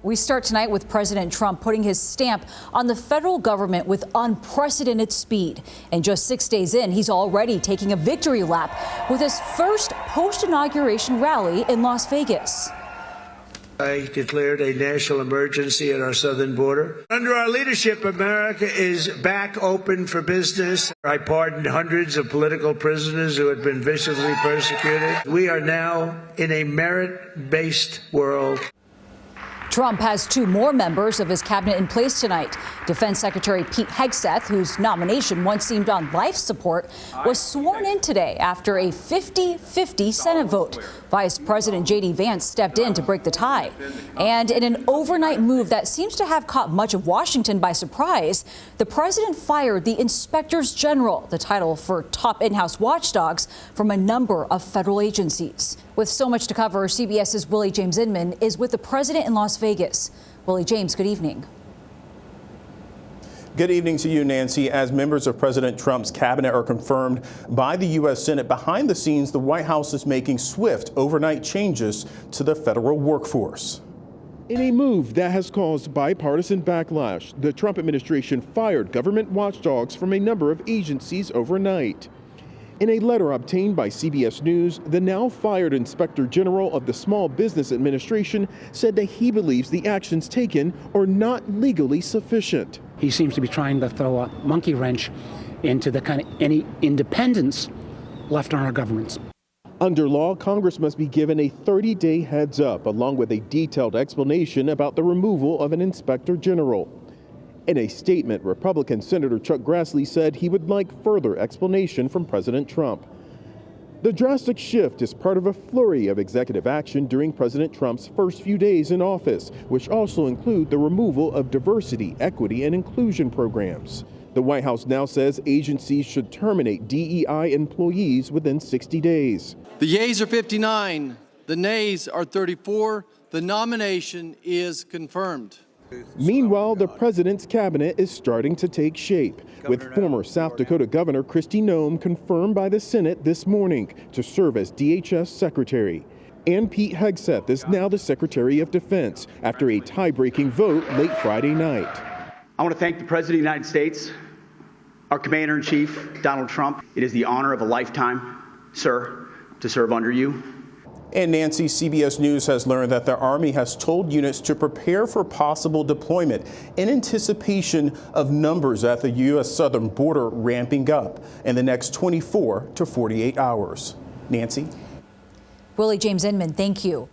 We start tonight with President Trump putting his stamp on the federal government with unprecedented speed. And just 6 days in, he's already taking a victory lap with his first post-inauguration rally in Las Vegas. I declared a national emergency at our southern border. Under our leadership, America is back open for business. I pardoned hundreds of political prisoners who had been viciously persecuted. We are now in a merit-based world. Trump has two more members of his cabinet in place tonight. Defense Secretary Pete Hegseth, whose nomination once seemed on life support, was sworn in today after a 50-50 Senate vote. Vice President J.D. Vance stepped in to break the tie. And in an overnight move that seems to have caught much of Washington by surprise, the president fired the inspectors general, the title for top in-house watchdogs, from a number of federal agencies. With so much to cover, CBS's Willie James Inman is with the president in Las Vegas. Willie James, good evening. Good evening to you, Nancy. As members of President Trump's cabinet are confirmed by the U.S. Senate, behind the scenes, the White House is making swift overnight changes to the federal workforce. In a move that has caused bipartisan backlash, the Trump administration fired government watchdogs from a number of agencies overnight. In a letter obtained by CBS News, the now fired Inspector General of the Small Business Administration said that he believes the actions taken are not legally sufficient. He seems to be trying to throw a monkey wrench into the kind of any independence left on our governments. Under law, Congress must be given a 30-day heads up, along with a detailed explanation about the removal of an Inspector General. In a statement, Republican Senator Chuck Grassley said he would like further explanation from President Trump. The drastic shift is part of a flurry of executive action during President Trump's first few days in office, which also include the removal of diversity, equity, and inclusion programs. The White House now says agencies should terminate DEI employees within 60 days. The yeas are 59, the nays are 34. The nomination is confirmed. Meanwhile, the president's cabinet is starting to take shape, with former South Dakota Governor Kristi Noem confirmed by the Senate this morning to serve as DHS Secretary. And Pete Hegseth is now the Secretary of Defense after a tie-breaking vote late Friday night. I want to thank the President of the United States, our Commander-in-Chief, Donald Trump. It is the honor of a lifetime, sir, to serve under you. And Nancy, CBS News has learned that the Army has told units to prepare for possible deployment in anticipation of numbers at the U.S. southern border ramping up in the next 24 to 48 hours. Nancy? Willie James Inman, thank you.